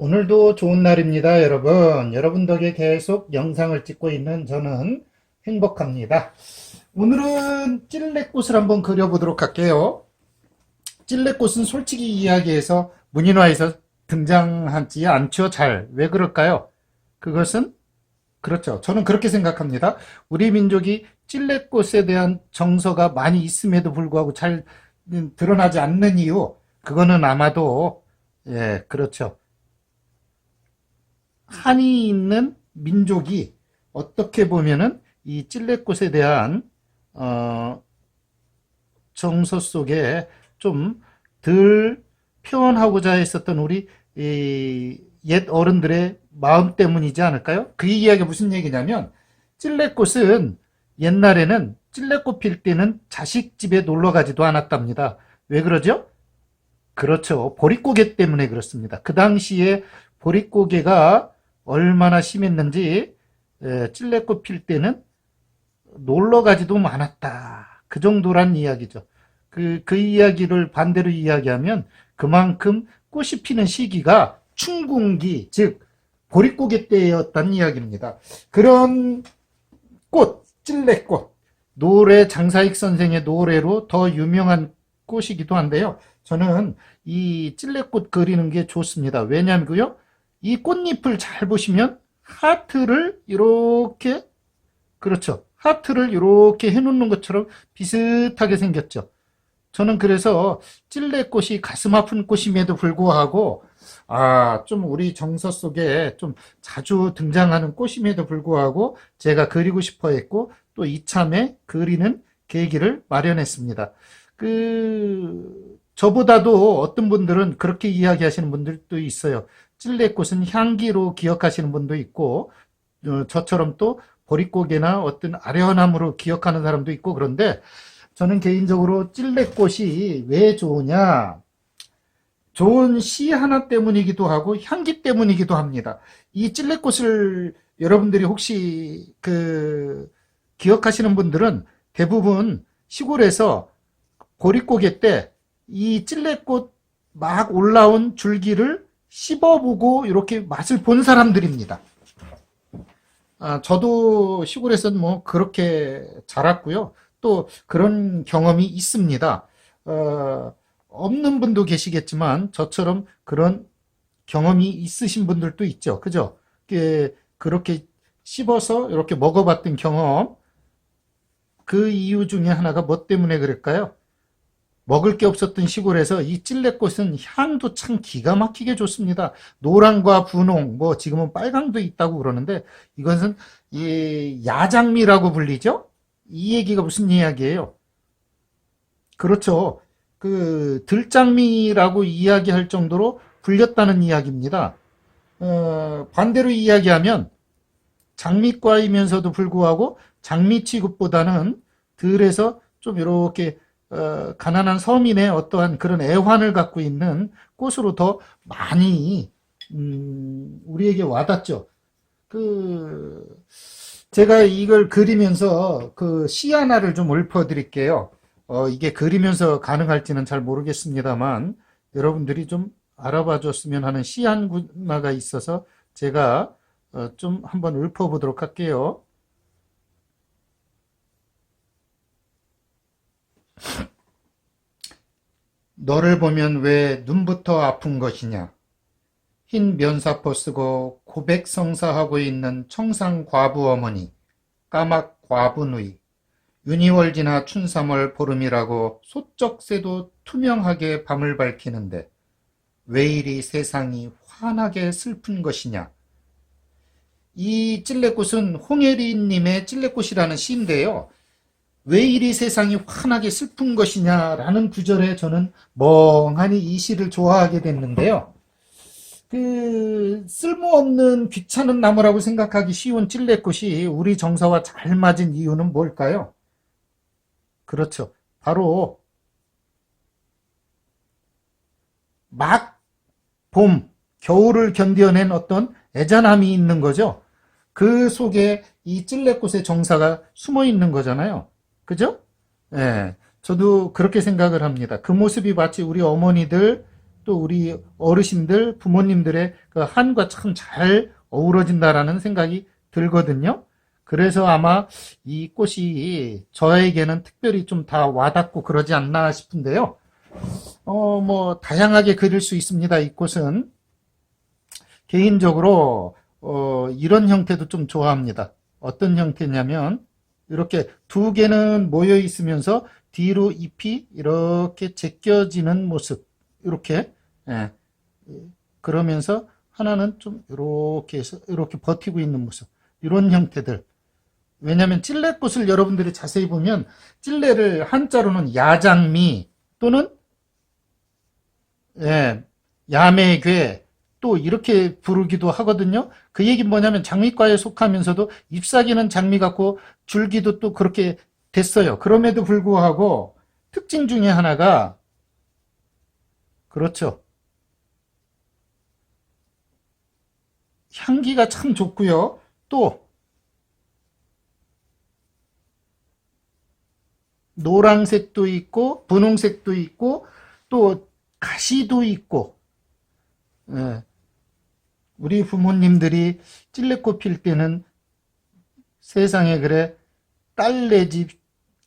오늘도 좋은 날입니다, 여러분. 여러분 덕에 계속 영상을 찍고 있는 저는 행복합니다. 오늘은 찔레꽃을 한번 그려보도록 할게요. 찔레꽃은 솔직히 이야기해서 문인화에서 등장하지 않죠, 잘. 왜 그럴까요? 그것은, 그렇죠. 저는 그렇게 생각합니다. 우리 민족이 찔레꽃에 대한 정서가 많이 있음에도 불구하고 잘 드러나지 않는 이유, 그거는 아마도, 예, 그렇죠. 한이 있는 민족이 어떻게 보면은 이 찔레꽃에 대한 어, 정서 속에 좀 덜 표현하고자 했었던 우리 옛 어른들의 마음 때문이지 않을까요? 그 이야기가 무슨 얘기냐면 찔레꽃은 옛날에는 찔레꽃 필 때는 자식 집에 놀러 가지도 않았답니다. 왜 그러죠? 그렇죠. 보릿고개 때문에 그렇습니다. 그 당시에 보릿고개가 얼마나 심했는지 찔레꽃 필 때는 놀러 가지도 많았다. 그 정도란 이야기죠. 그 이야기를 반대로 이야기하면 그만큼 꽃이 피는 시기가 춘궁기, 즉 보릿고개 때였다는 이야기입니다. 그런 꽃, 찔레꽃, 노래 장사익 선생의 노래로 더 유명한 꽃이기도 한데요. 저는 이 찔레꽃 그리는 게 좋습니다. 왜냐면요, 이 꽃잎을 잘 보시면 하트를 이렇게, 그렇죠, 하트를 이렇게 해놓는 것처럼 비슷하게 생겼죠. 저는 그래서 찔레꽃이 가슴 아픈 꽃임에도 불구하고 좀 우리 정서 속에 좀 자주 등장하는 꽃임에도 불구하고 제가 그리고 싶어 했고 또 이참에 그리는 계기를 마련했습니다. 저보다도 어떤 분들은 그렇게 이야기하시는 분들도 있어요. 찔레꽃은 향기로 기억하시는 분도 있고 저처럼 또 보릿고개나 어떤 아련함으로 기억하는 사람도 있고, 그런데 저는 개인적으로 찔레꽃이 왜 좋으냐? 좋은 씨 하나 때문이기도 하고 향기 때문이기도 합니다. 이 찔레꽃을 여러분들이 혹시 기억하시는 분들은 대부분 시골에서 보릿고개 때 이 찔레꽃 막 올라온 줄기를 씹어보고 이렇게 맛을 본 사람들입니다. 저도 시골에서는 뭐 그렇게 자랐고요. 또 그런 경험이 있습니다. 없는 분도 계시겠지만 저처럼 그런 경험이 있으신 분들도 있죠. 그죠? 그렇게 씹어서 이렇게 먹어봤던 경험. 그 이유 중에 하나가 뭐 때문에 그럴까요? 먹을 게 없었던 시골에서 이 찔레꽃은 향도 참 기가 막히게 좋습니다. 노랑과 분홍, 뭐 지금은 빨강도 있다고 그러는데 이것은 이 야장미라고 불리죠? 이 얘기가 무슨 이야기예요? 그렇죠. 들장미라고 이야기할 정도로 불렸다는 이야기입니다. 반대로 이야기하면 장미과이면서도 불구하고 장미 취급보다는 들에서 좀 이렇게 가난한 서민의 어떠한 그런 애환을 갖고 있는 꽃으로 더 많이 우리에게 와닿죠. 그 제가 이걸 그리면서 시 하나를 좀 읊어드릴게요. 이게 그리면서 가능할지는 잘 모르겠습니다만 여러분들이 좀 알아봐 줬으면 하는 시 하나가 있어서 제가 좀 한번 읊어보도록 할게요. 너를 보면 왜 눈부터 아픈 것이냐? 흰 면사포 쓰고 고백성사하고 있는 청상 과부 어머니, 까막 과부 누이, 유니월지나 춘삼월 보름이라고 소쩍새도 투명하게 밤을 밝히는데 왜 이리 세상이 환하게 슬픈 것이냐? 이 찔레꽃은 홍예리님의 찔레꽃이라는 시인데요. 왜 이리 세상이 환하게 슬픈 것이냐라는 구절에 저는 멍하니 이 시를 좋아하게 됐는데요. 쓸모없는 귀찮은 나무라고 생각하기 쉬운 찔레꽃이 우리 정서와 잘 맞은 이유는 뭘까요? 그렇죠. 바로 막 봄, 겨울을 견뎌낸 어떤 애잔함이 있는 거죠. 그 속에 이 찔레꽃의 정사가 숨어 있는 거잖아요. 그죠? 예. 저도 그렇게 생각을 합니다. 그 모습이 마치 우리 어머니들 또 우리 어르신들, 부모님들의 그 한과 참 잘 어우러진다라는 생각이 들거든요. 그래서 아마 이 꽃이 저에게는 특별히 좀 다 와닿고 그러지 않나 싶은데요. 뭐, 다양하게 그릴 수 있습니다. 이 꽃은. 개인적으로, 이런 형태도 좀 좋아합니다. 어떤 형태냐면, 이렇게 두 개는 모여 있으면서 뒤로 잎이 이렇게 제껴지는 모습. 이렇게, 예. 그러면서 하나는 좀 이렇게 해서 이렇게 버티고 있는 모습. 이런 형태들. 왜냐하면 찔레꽃을 여러분들이 자세히 보면 찔레를 한자로는 야장미 또는 예, 야매괴 또 이렇게 부르기도 하거든요. 그 얘기는 뭐냐면 장미과에 속하면서도 잎사귀는 장미 같고 줄기도 또 그렇게 됐어요. 그럼에도 불구하고 특징 중에 하나가 그렇죠. 향기가 참 좋고요. 또 노란색도 있고 분홍색도 있고 또 가시도 있고 예, 우리 부모님들이 찔레꽃 필 때는 세상에 그래 딸네 집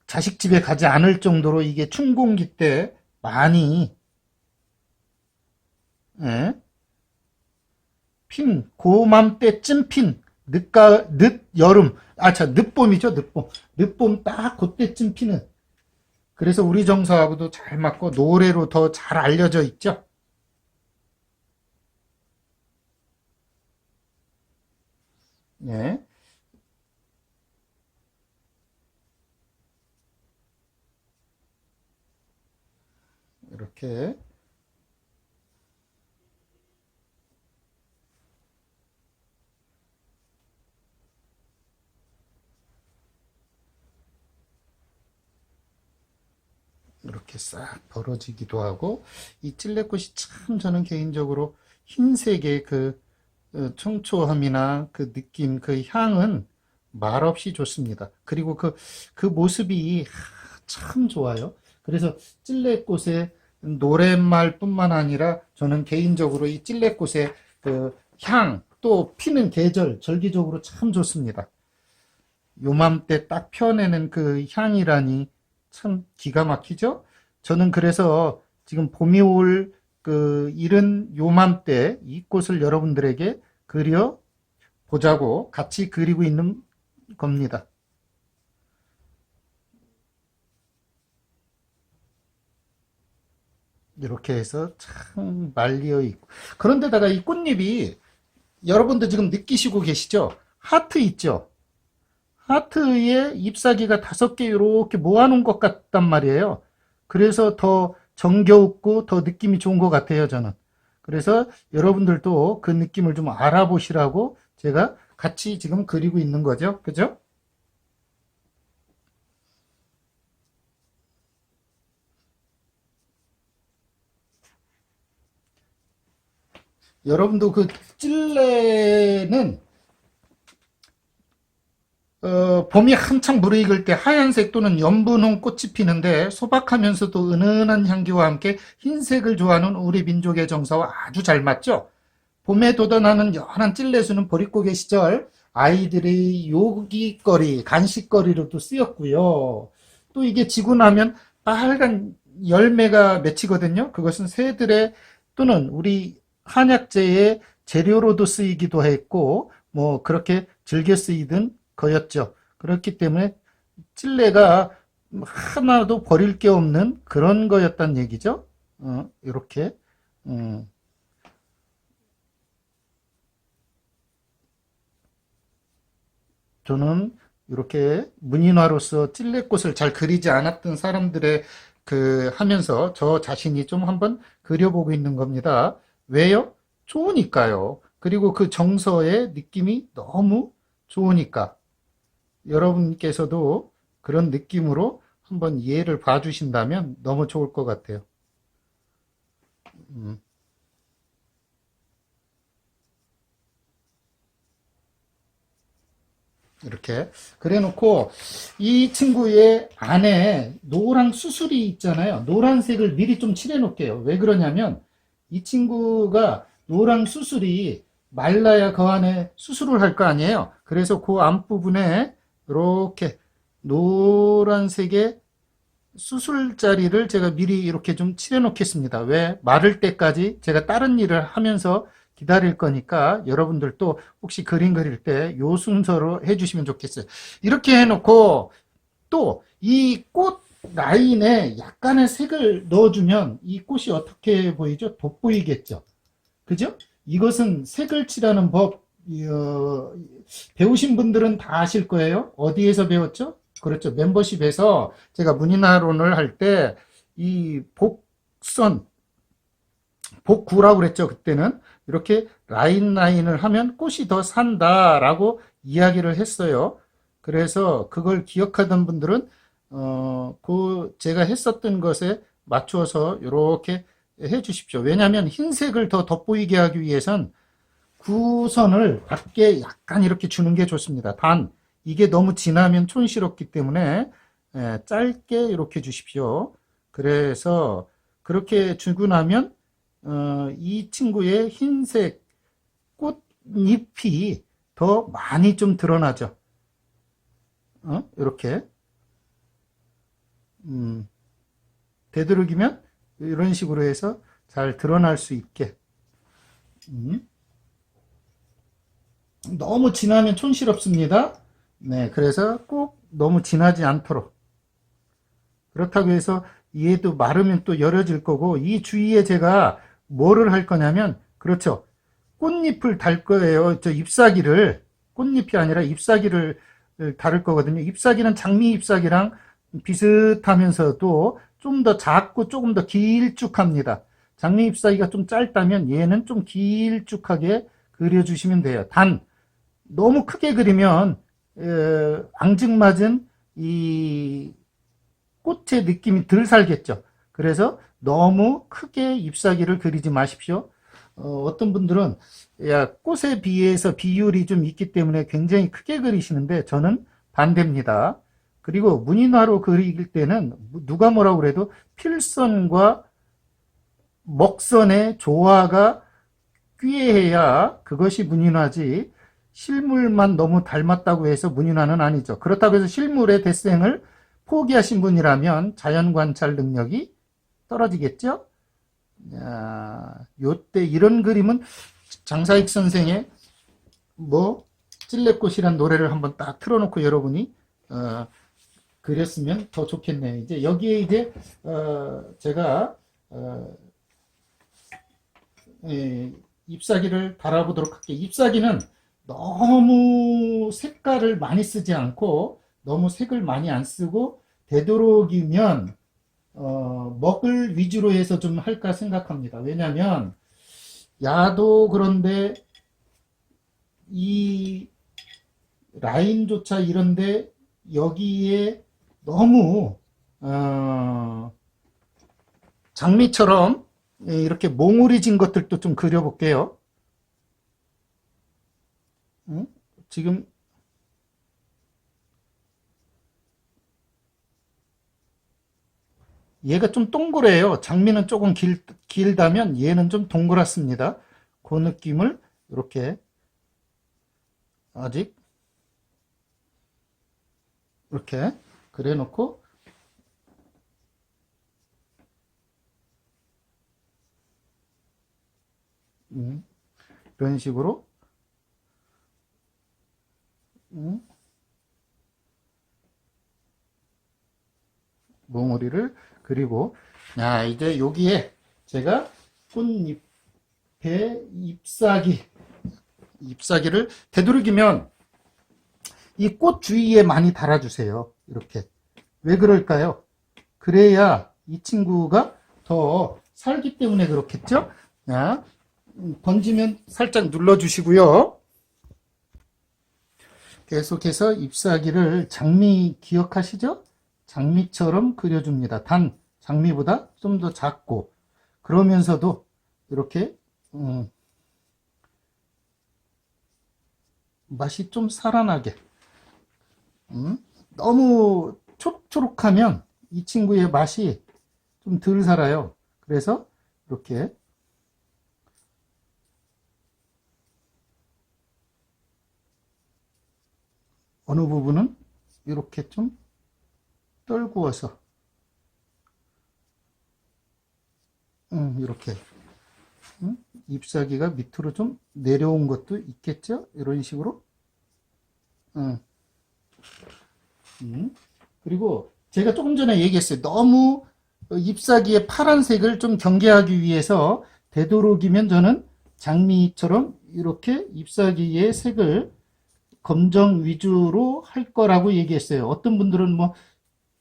자식 집에 가지 않을 정도로 이게 춘공기 때 많이 예, 핀 고맘때쯤 핀 늦여름 늦봄이죠. 늦봄 딱 그때쯤 피는 그래서 우리 정서하고도 잘 맞고 노래로 더 잘 알려져 있죠. 예, 이렇게 이렇게 싹 벌어지기도 하고 이 찔레꽃이 참 저는 개인적으로 흰색의 그 청초함이나 그 느낌, 그 향은 말없이 좋습니다. 그리고 그 모습이 참 좋아요. 그래서 찔레꽃의 노랫말뿐만 아니라 저는 개인적으로 이 찔레꽃의 그 향, 또 피는 계절, 절기적으로 참 좋습니다. 요맘때 딱 펴내는 그 향이라니 참 기가 막히죠? 저는 그래서 지금 봄이 올 그 이른 요맘때 이 꽃을 여러분들에게 그려 보자고 같이 그리고 있는 겁니다. 이렇게 해서 참 말리어 있고. 그런데다가 이 꽃잎이 여러분들 지금 느끼시고 계시죠? 하트 있죠? 하트에 잎사귀가 5개 이렇게 모아놓은 것 같단 말이에요. 그래서 더 정겨웠고 더 느낌이 좋은 것 같아요, 저는. 그래서 여러분들도 그 느낌을 좀 알아보시라고 제가 같이 지금 그리고 있는 거죠. 그죠? 여러분도 그 찔레는 봄이 한창 무르익을 때 하얀색 또는 연분홍 꽃이 피는데 소박하면서도 은은한 향기와 함께 흰색을 좋아하는 우리 민족의 정서와 아주 잘 맞죠? 봄에 돋아나는 연한 찔레수는 보릿고개 시절 아이들의 요깃거리, 간식거리로도 쓰였고요. 또 이게 지고 나면 빨간 열매가 맺히거든요. 그것은 새들의 또는 우리 한약재의 재료로도 쓰이기도 했고, 뭐 그렇게 즐겨 쓰이던 거였죠. 그렇기 때문에 찔레가 하나도 버릴 게 없는 그런 거였단 얘기죠. 이렇게. 저는 이렇게 문인화로서 찔레꽃을 잘 그리지 않았던 사람들의 그 하면서 저 자신이 좀 한번 그려보고 있는 겁니다. 왜요? 좋으니까요. 그리고 그 정서의 느낌이 너무 좋으니까 여러분께서도 그런 느낌으로 한번 이해를 봐주신다면 너무 좋을 것 같아요. 음. 이렇게 그래 놓고 이 친구의 안에 노랑 수술이 있잖아요. 노란색을 미리 좀 칠해 놓을게요. 왜 그러냐면 이 친구가 노랑 수술이 말라야 그 안에 수술을 할 거 아니에요. 그래서 그 앞부분에 이렇게 노란색의 수술 자리를 제가 미리 이렇게 좀 칠해 놓겠습니다. 왜? 마를 때까지 제가 다른 일을 하면서 기다릴 거니까 여러분들도 혹시 그림 그릴 때 요 순서로 해주시면 좋겠어요. 이렇게 해놓고 또 이 꽃 라인에 약간의 색을 넣어주면 이 꽃이 어떻게 보이죠? 돋보이겠죠. 그죠? 이것은 색을 칠하는 법, 배우신 분들은 다 아실 거예요. 어디에서 배웠죠? 그렇죠. 멤버십에서 제가 문인화론을 할 때 이 복선, 복구라고 그랬죠. 그때는 이렇게 라인을 하면 꽃이 더 산다라고 이야기를 했어요. 그래서 그걸 기억하던 분들은 그 제가 했었던 것에 맞추어서 이렇게 해 주십시오. 왜냐하면 흰색을 더 돋보이게 하기 위해선 구선을 밖에 약간 이렇게 주는 게 좋습니다. 단 이게 너무 진하면 촌스럽기 때문에 짧게 이렇게 주십시오. 그래서 그렇게 주고 나면 이 친구의 흰색 꽃잎이 더 많이 좀 드러나죠. 이렇게 되도록이면 이런 식으로 해서 잘 드러날 수 있게. 너무 진하면 촌스럽습니다. 네, 그래서 꼭 너무 진하지 않도록. 그렇다고 해서 얘도 마르면 또 열어질 거고, 이 주위에 제가 뭐를 할 거냐면, 그렇죠. 꽃잎을 달 거예요. 저 잎사귀를. 꽃잎이 아니라 잎사귀를 다룰 거거든요. 잎사귀는 장미 잎사귀랑 비슷하면서도 좀 더 작고 조금 더 길쭉합니다. 장미 잎사귀가 좀 짧다면 얘는 좀 길쭉하게 그려주시면 돼요. 단 너무 크게 그리면 앙증맞은 이 꽃의 느낌이 덜 살겠죠. 그래서 너무 크게 잎사귀를 그리지 마십시오. 어떤 분들은 야 꽃에 비해서 비율이 좀 있기 때문에 굉장히 크게 그리시는데 저는 반대입니다. 그리고 문인화로 그릴 때는 누가 뭐라고 그래도 필선과 먹선의 조화가 꾀해야 그것이 문인화지 실물만 너무 닮았다고 해서 문인화는 아니죠. 그렇다고 해서 실물의 대생을 포기하신 분이라면 자연 관찰 능력이 떨어지겠죠. 요때 이런 그림은 장사익 선생의 뭐 찔레꽃이란 노래를 한번 딱 틀어놓고 여러분이 그렸으면 더 좋겠네요. 이제 여기에 이제 제가 잎사귀를 달아보도록 할게요. 잎사귀는 너무 색깔을 많이 쓰지 않고 너무 색을 많이 안 쓰고 되도록이면 먹을 위주로 해서 좀 할까 생각합니다. 왜냐하면 야도 그런데 이 라인조차 이런데 여기에 너무 장미처럼 이렇게 몽우리진 것들도 좀 그려볼게요. 지금 얘가 좀 동그래요. 장미는 조금 길다면 얘는 좀 동그랗습니다. 그 느낌을 이렇게 아직 이렇게 그래 놓고 이런 식으로 몽우리를 그리고 이제 여기에 제가 꽃잎에 잎사귀를 되도록이면 이 꽃 주위에 많이 달아주세요. 이렇게. 왜 그럴까요? 그래야 이 친구가 더 살기 때문에 그렇겠죠? 자, 번지면 살짝 눌러주시고요. 계속해서 잎사귀를 장미 기억하시죠? 장미처럼 그려줍니다. 단 장미보다 좀 더 작고 그러면서도 이렇게 맛이 좀 살아나게 너무 초록초록하면 이 친구의 맛이 좀 덜 살아요. 그래서 이렇게 어느 부분은 이렇게 좀 떨구어서 이렇게 잎사귀가 밑으로 좀 내려온 것도 있겠죠? 이런 식으로. 음. 그리고 제가 조금 전에 얘기했어요. 너무 잎사귀의 파란색을 좀 경계하기 위해서 되도록이면 저는 장미처럼 이렇게 잎사귀의 색을 검정 위주로 할 거라고 얘기했어요. 어떤 분들은 뭐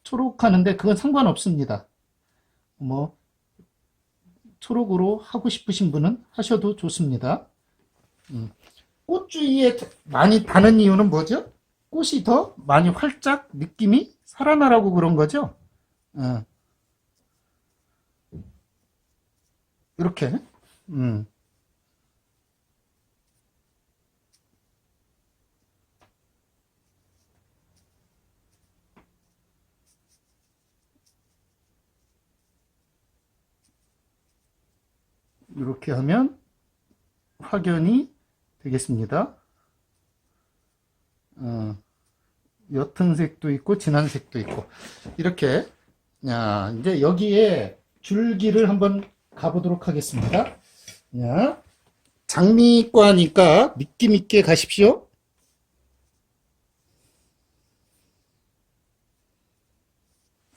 초록하는데 그건 상관없습니다. 뭐 초록으로 하고 싶으신 분은 하셔도 좋습니다. 꽃 주위에 많이 다는 이유는 뭐죠? 꽃이 더 많이 활짝 느낌이 살아나라고 그런 거죠. 이렇게 이렇게 하면 확연히 되겠습니다. 옅은 색도 있고 진한 색도 있고 이렇게. 야, 이제 여기에 줄기를 한번 가보도록 하겠습니다. 야, 장미과니까 느낌 있게 가십시오.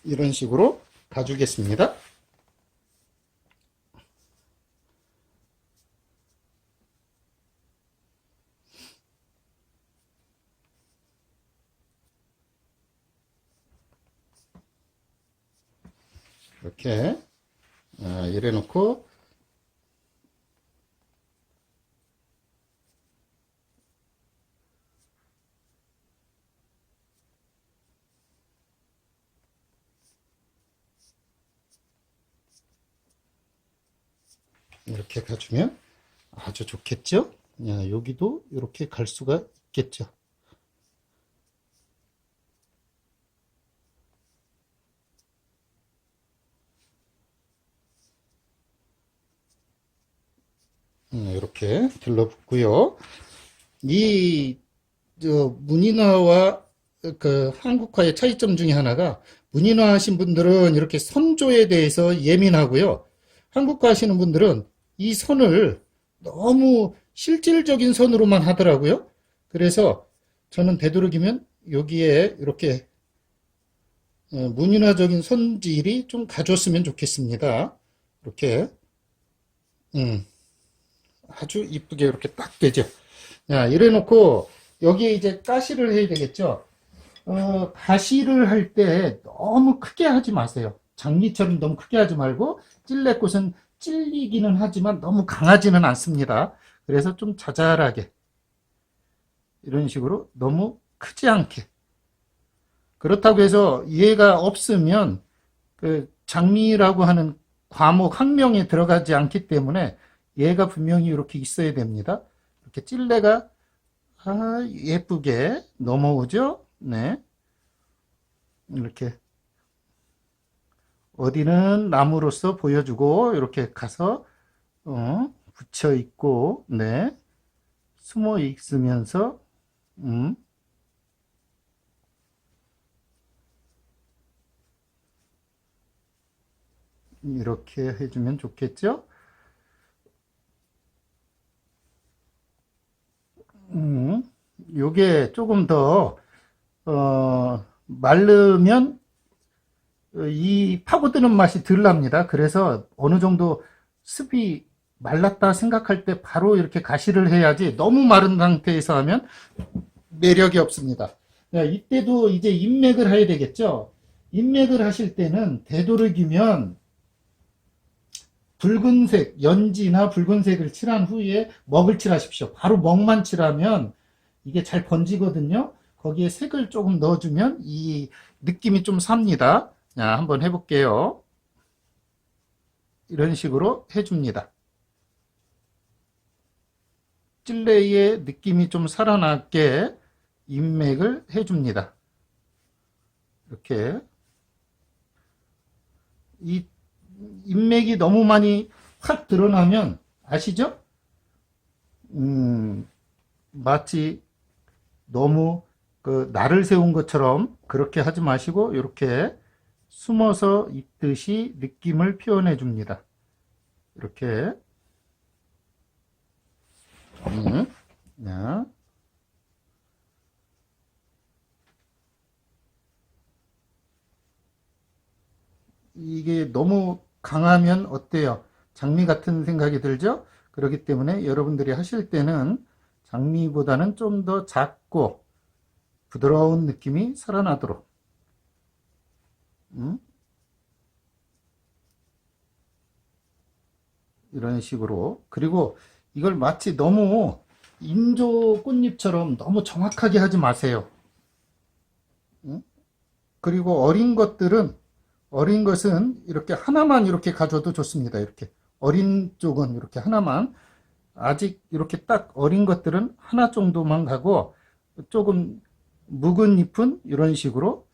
이런 식으로 가주겠습니다. 이렇게 이래 놓고 이렇게 가주면 아주 좋겠죠? 야, 여기도 이렇게 갈 수가 있겠죠? 이렇게 들러붙고요. 이 문인화와 그 한국화의 차이점 중에 하나가, 문인화 하신 분들은 이렇게 선조에 대해서 예민하고요. 한국화 하시는 분들은 이 선을 너무 실질적인 선으로만 하더라고요. 그래서 저는 되도록이면 여기에 이렇게 문인화적인 손질이 좀 가졌으면 좋겠습니다. 이렇게 아주 이쁘게 이렇게 딱 되죠. 자, 이래 놓고 여기에 이제 가시를 해야 되겠죠. 가시를 할 때 너무 크게 하지 마세요. 장미처럼 너무 크게 하지 말고, 찔레꽃은 찔리기는 하지만 너무 강하지는 않습니다. 그래서 좀 자잘하게 이런 식으로, 너무 크지 않게. 그렇다고 해서 얘가 없으면 그 장미라고 하는 과목 학명에 들어가지 않기 때문에 얘가 분명히 이렇게 있어야 됩니다. 이렇게 찔레가 예쁘게 넘어오죠. 네, 이렇게 어디는 나무로서 보여주고 이렇게 가서 붙여 있고, 네, 숨어 있으면서 음, 이렇게 해주면 좋겠죠. 요게 조금 더 마르면 이 파고드는 맛이 덜 납니다. 그래서 어느 정도 습이 말랐다 생각할 때 바로 이렇게 가시를 해야지, 너무 마른 상태에서 하면 매력이 없습니다. 이때도 이제 인맥을 해야 되겠죠. 인맥을 하실 때는 되도록이면 붉은색, 연지나 붉은색을 칠한 후에 먹을 칠하십시오. 바로 먹만 칠하면 이게 잘 번지거든요. 거기에 색을 조금 넣어주면 이 느낌이 좀 삽니다. 자, 한번 해볼게요. 이런 식으로 해줍니다. 찔레의 느낌이 좀 살아나게 인맥을 해줍니다. 이렇게. 이 인맥이 너무 많이 확 드러나면, 아시죠? 마치 너무 그 날을 세운 것처럼 그렇게 하지 마시고 이렇게 숨어서 있듯이 느낌을 표현해 줍니다. 이렇게 자, 이게 너무 강하면 어때요? 장미 같은 생각이 들죠? 그렇기 때문에 여러분들이 하실 때는 장미보다는 좀 더 작고 부드러운 느낌이 살아나도록 이런 식으로. 그리고 이걸 마치 너무 인조 꽃잎처럼 너무 정확하게 하지 마세요. 그리고 어린 것은 이렇게 하나만 이렇게 가져도 좋습니다. 이렇게 어린 쪽은 이렇게 하나만, 아직 이렇게 딱 어린 것들은 하나 정도만 가고, 조금 묵은 잎은 이런 식으로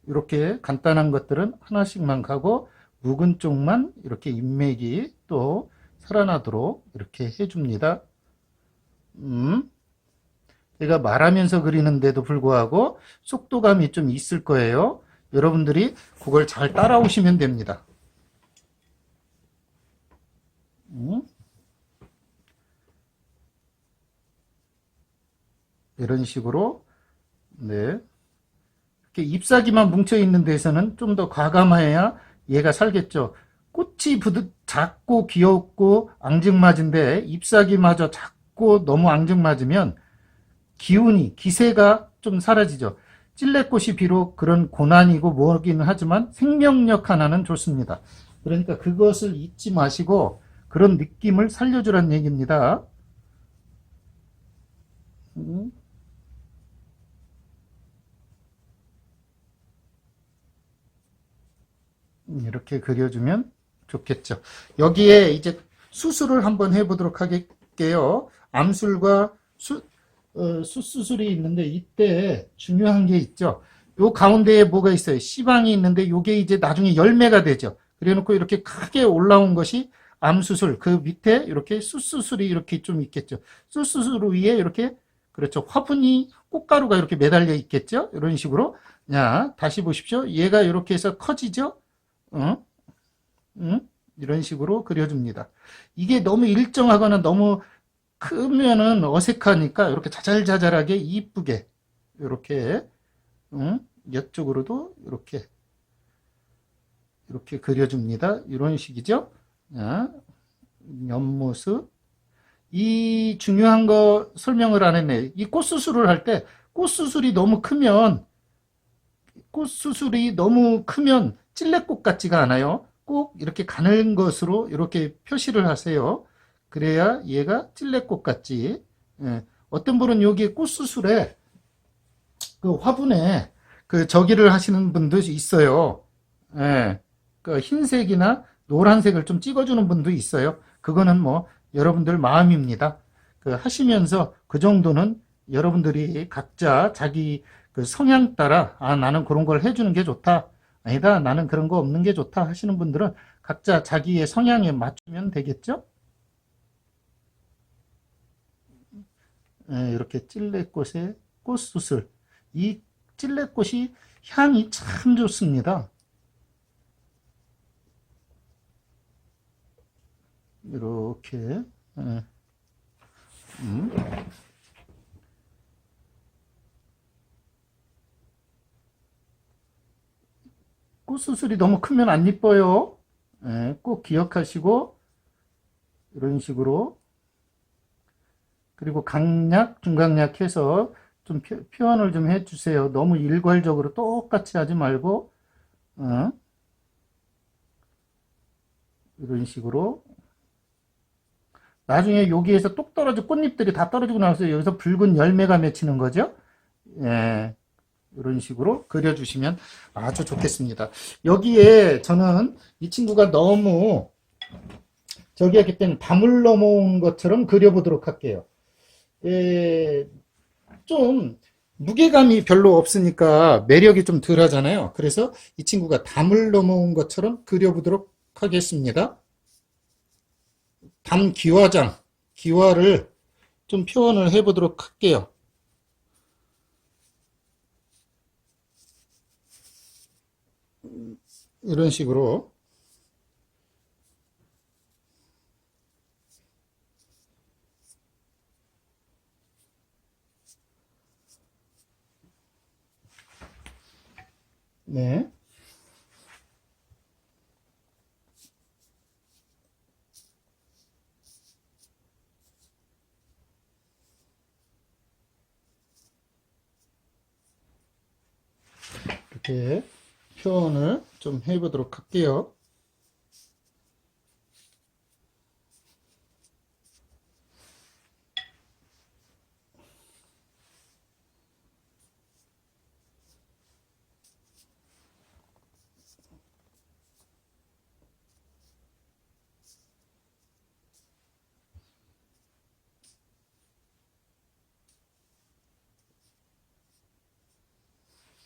이렇게 간단한 것들은 하나씩만 가고, 묵은 쪽만 이렇게 잎맥이 또 살아나도록 이렇게 해줍니다. 제가 말하면서 그리는데도 불구하고 속도감이 좀 있을 거예요. 여러분들이 그걸 잘 따라오시면 됩니다. 이런 식으로, 네. 이렇게 잎사귀만 뭉쳐 있는 데서는 좀 더 과감해야 얘가 살겠죠. 꽃이 작고 귀엽고 앙증맞은데 잎사귀마저 작고 너무 앙증맞으면 기세가 좀 사라지죠. 찔레꽃이 비록 그런 고난이고 뭐기는 하지만 생명력 하나는 좋습니다. 그러니까 그것을 잊지 마시고 그런 느낌을 살려주란 얘기입니다. 이렇게 그려주면 좋겠죠. 여기에 이제 수술을 한번 해보도록 할게요. 암술과 숫수술이 있는데 이때 중요한 게 있죠. 요 가운데에 뭐가 있어요? 씨방이 있는데 요게 이제 나중에 열매가 되죠. 그래 놓고 이렇게 크게 올라온 것이 암수술, 그 밑에 이렇게 숫수술이 이렇게 좀 있겠죠. 숫수술 위에 이렇게, 그렇죠, 화분이, 꽃가루가 이렇게 매달려 있겠죠. 이런 식으로. 자, 다시 보십시오. 얘가 이렇게 해서 커지죠. 이런 식으로 그려줍니다. 이게 너무 일정하거나 너무 크면은 어색하니까 이렇게 자잘자잘하게 이쁘게 이렇게 옆쪽으로도 이렇게 그려줍니다. 이런 식이죠. 자, 옆모습. 이 중요한 거 설명을 안 했네. 이 꽃수술을 할 때 꽃수술이 너무 크면 찔레꽃 같지가 않아요. 꼭 이렇게 가는 것으로 이렇게 표시를 하세요. 그래야 얘가 찔레꽃 같지. 예. 어떤 분은 여기 꽃수술에 그 화분에 그 저기를 하시는 분도 있어요. 예. 그 흰색이나 노란색을 좀 찍어주는 분도 있어요. 그거는 뭐 여러분들 마음입니다. 그 하시면서 그 정도는 여러분들이 각자 자기 그 성향 따라, 아, 나는 그런 걸 해주는 게 좋다. 아니다, 나는 그런 거 없는 게 좋다 하시는 분들은 각자 자기의 성향에 맞추면 되겠죠? 이렇게 찔레꽃의 꽃수술. 이 찔레꽃이 향이 참 좋습니다. 이렇게. 꽃수술이 너무 크면 안 이뻐요. 꼭 기억하시고 이런 식으로. 그리고 강약, 중강약 해서 좀 표현을 좀 해주세요. 너무 일괄적으로 똑같이 하지 말고, 이런 식으로. 나중에 여기에서 똑 떨어져, 꽃잎들이 다 떨어지고 나서 여기서 붉은 열매가 맺히는 거죠. 예, 이런 식으로 그려주시면 아주 좋겠습니다. 여기에 저는 이 친구가 너무 저기 하기 때문에 담을 넘어온 것처럼 그려보도록 할게요. 좀 무게감이 별로 없으니까 매력이 좀 덜 하잖아요. 그래서 이 친구가 담을 넘어온 것처럼 그려보도록 하겠습니다. 기와를 좀 표현을 해보도록 할게요. 이런 식으로 네. 이렇게 표현을 좀 해보도록 할게요.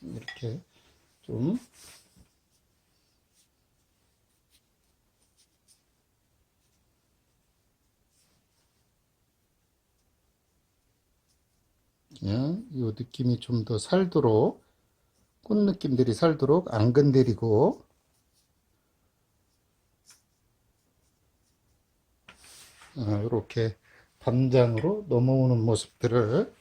이렇게 좀 그냥 이 느낌이 좀 더 살도록 꽃 느낌들이 살도록 안 건드리고 이렇게 담장으로 넘어오는 모습들을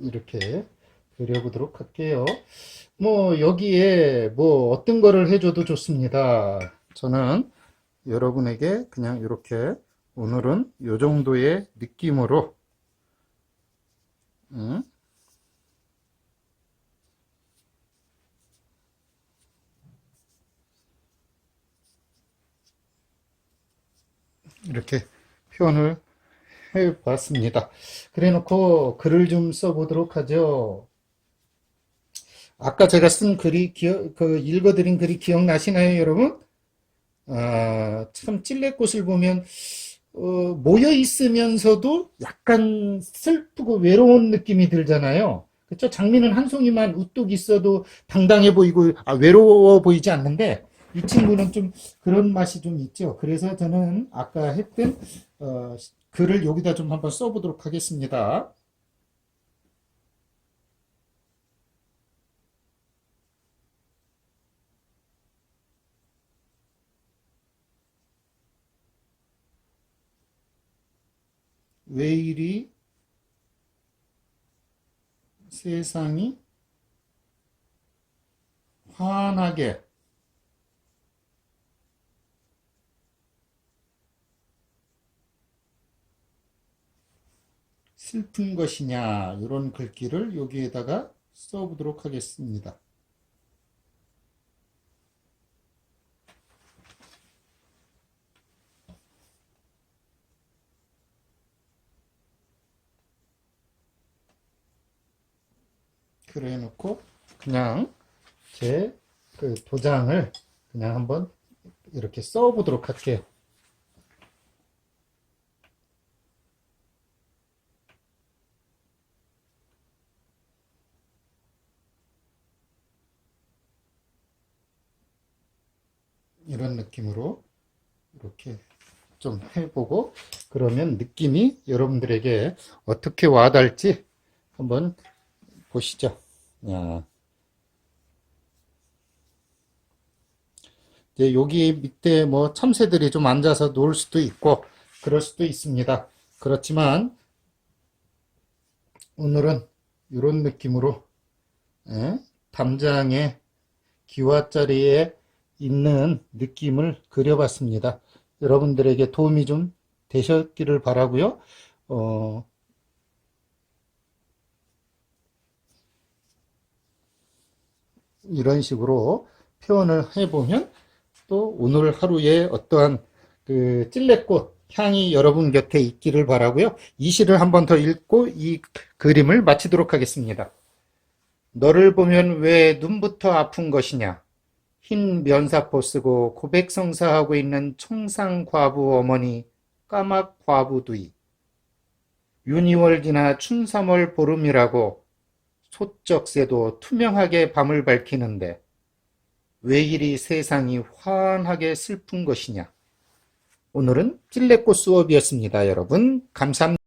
이렇게 그려보도록 할게요. 뭐 여기에 뭐 어떤 거를 해줘도 좋습니다. 저는 여러분에게 그냥 이렇게 오늘은 이 정도의 느낌으로 이렇게 표현을 해봤습니다. 그래 놓고 글을 좀 써보도록 하죠. 아까 제가 쓴 글이 읽어드린 글이 기억나시나요, 여러분? 참 찔레꽃을 보면 모여 있으면서도 약간 슬프고 외로운 느낌이 들잖아요. 그렇죠? 장미는 한 송이만 우뚝 있어도 당당해 보이고 외로워 보이지 않는데 이 친구는 좀 그런 맛이 좀 있죠. 그래서 저는 아까 했던 글을 여기다 좀 한번 써보도록 하겠습니다. 왜 이리 세상이 환하게 슬픈 것이냐 이런 글귀를 여기에다가 써보도록 하겠습니다. 그래 놓고 그냥 제 그 도장을 그냥 한번 이렇게 써보도록 할게요. 이런 느낌으로 이렇게 좀 해보고 그러면 느낌이 여러분들에게 어떻게 와닿을지 한번 보시죠. 야. 이제 여기 밑에 뭐 참새들이 좀 앉아서 놀 수도 있고 그럴 수도 있습니다. 그렇지만 오늘은 이런 느낌으로 담장의 기와자리에 있는 느낌을 그려봤습니다. 여러분들에게 도움이 좀 되셨기를 바라고요. 이런 식으로 표현을 해보면 또 오늘 하루에 어떠한 그 찔레꽃 향이 여러분 곁에 있기를 바라고요. 이 시를 한 번 더 읽고 이 그림을 마치도록 하겠습니다. 너를 보면 왜 눈부터 아픈 것이냐? 흰 면사포 쓰고 고백성사하고 있는 청상과부 어머니 까막 과부두이. 윤이월 지나 춘삼월 보름이라고 소쩍 새도 투명하게 밤을 밝히는데 왜 이리 세상이 환하게 슬픈 것이냐. 오늘은 찔레꽃 수업이었습니다. 여러분 감사합니다.